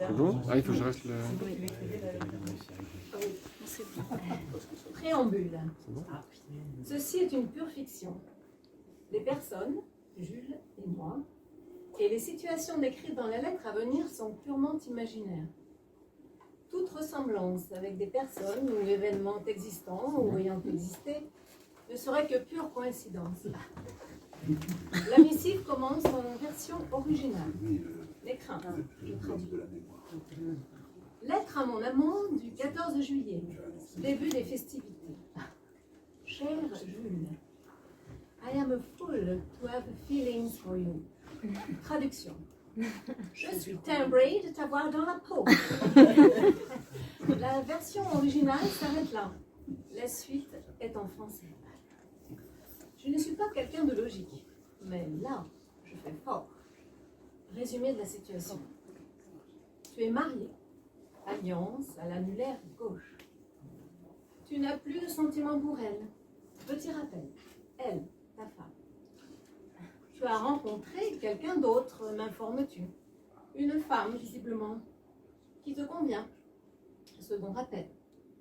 C'est bon? Ah, il faut que je reste le... Préambule. Bon. Ceci est une pure fiction. Les personnes, Jules et moi, et les situations décrites dans la lettre à venir sont purement imaginaires. Toute ressemblance avec des personnes ou événements existants ou ayant existé ne serait que pure coïncidence. La missive commence en version originale. Les craintes, je traduis. Lettre à mon amant du 14 juillet, début des festivités. Cher Jules, I am a fool to have feelings for you. Traduction. Je suis timbrée de t'avoir dans la peau. La version originale s'arrête là. La suite est en français. Je ne suis pas quelqu'un de logique, mais là, je fais fort. Résumé de la situation. Tu es marié, alliance à l'annulaire gauche. Tu n'as plus de sentiments pour elle. Petit rappel, elle, ta femme. Tu as rencontré quelqu'un d'autre, m'informes-tu. Une femme, visiblement, qui te convient. Second rappel,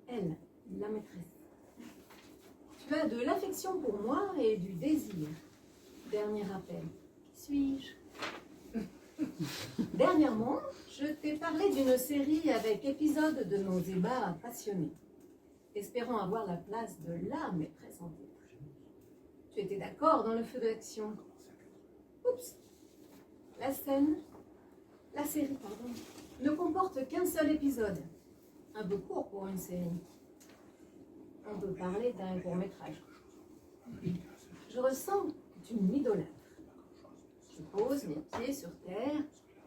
elle, la maîtresse. Tu as de l'affection pour moi et du désir. Dernier rappel, qui suis-je? Dernièrement, je t'ai parlé d'une série avec épisodes de nos débats passionnés, espérant avoir la place de la maîtresse en couple. Tu étais d'accord dans le feu de l'action. Oups. La série, ne comporte qu'un seul épisode. Un peu court pour une série. On peut parler d'un court-métrage. Je ressens que tu m'idolâtres. Je pose mes pieds sur terre.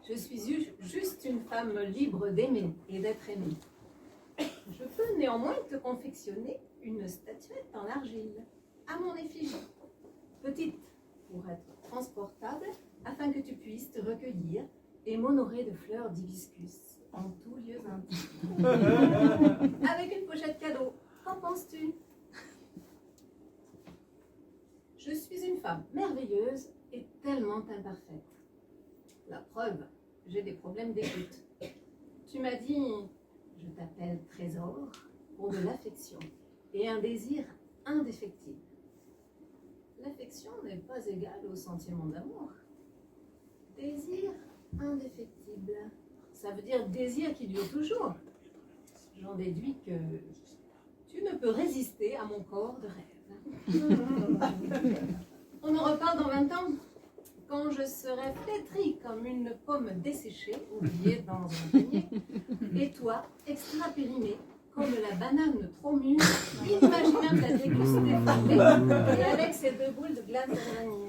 Je suis juste une femme libre d'aimer et d'être aimée. Je peux néanmoins te confectionner une statuette en argile, à mon effigie. Petite, pour être transportable, afin que tu puisses te recueillir et m'honorer de fleurs d'hibiscus en tout lieu intime. Avec une pochette cadeau, qu'en penses-tu? Je suis une femme merveilleuse et tellement imparfaite. La preuve, j'ai des problèmes d'écoute. Tu m'as dit, je t'appelle Trésor, pour de l'affection et un désir indéfectible. L'affection n'est pas égale au sentiment d'amour. Désir indéfectible, ça veut dire désir qui dure toujours. J'en déduis que tu ne peux résister à mon corps de rêve. On en reparle dans 20 ans, quand je serai flétrie comme une pomme desséchée, oubliée dans un panier, et toi, extra périmée, comme la banane trop mûre, inimaginable à déguster fermée, et avec ses 2 boules de glace de vanille.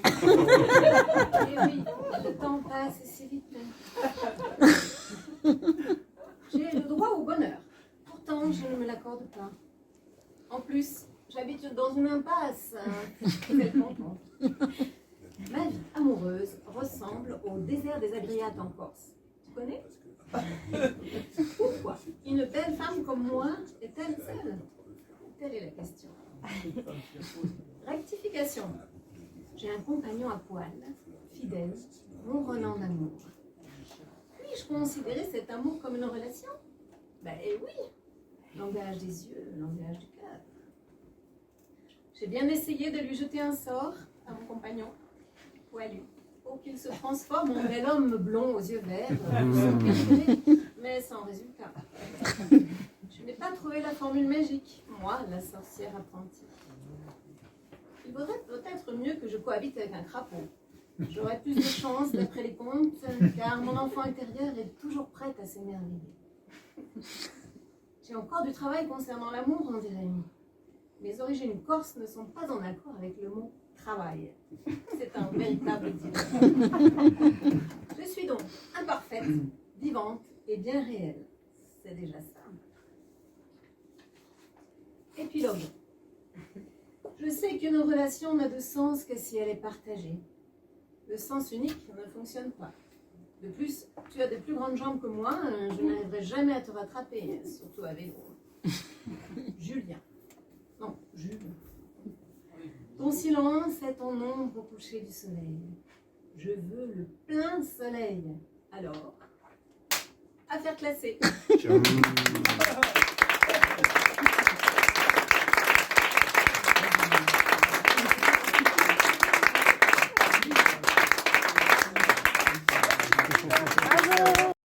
Et oui, le temps passe si vite. J'ai le droit au bonheur, pourtant je ne me l'accorde pas. En plus, j'habite dans une impasse, Ma vie amoureuse ressemble au désert des Agriates en Corse. Tu connais? Pourquoi une belle femme comme moi est-elle seule? Telle est la question. Rectification. J'ai un compagnon à poil, fidèle, ronronnant d'amour. Puis-je considérer cet amour comme une relation? Ben oui. Langage des yeux, langage du cœur. J'ai bien essayé de lui jeter un sort à mon compagnon, poilu, pour qu'il se transforme en bel homme blond aux yeux verts, mais sans résultat. Je n'ai pas trouvé la formule magique, moi, la sorcière apprentie. Il vaudrait peut-être mieux que je cohabite avec un crapaud. J'aurais plus de chance d'après les contes, car mon enfant intérieur est toujours prêt à s'émerveiller. J'ai encore du travail concernant l'amour, on dirait. Mes origines corses ne sont pas en accord avec le mot travail. C'est un véritable dilemme. Je suis donc imparfaite, vivante et bien réelle. C'est déjà ça. Épilogue. Je sais qu'une relation n'a de sens que si elle est partagée. Le sens unique ne fonctionne pas. De plus, tu as de plus grandes jambes que moi, je n'arriverai jamais à te rattraper, surtout à vélo. Julien. Non, Jules. Ton silence est ton ombre au coucher du soleil. Je veux le plein soleil. Alors, Affaire classée. Ciao.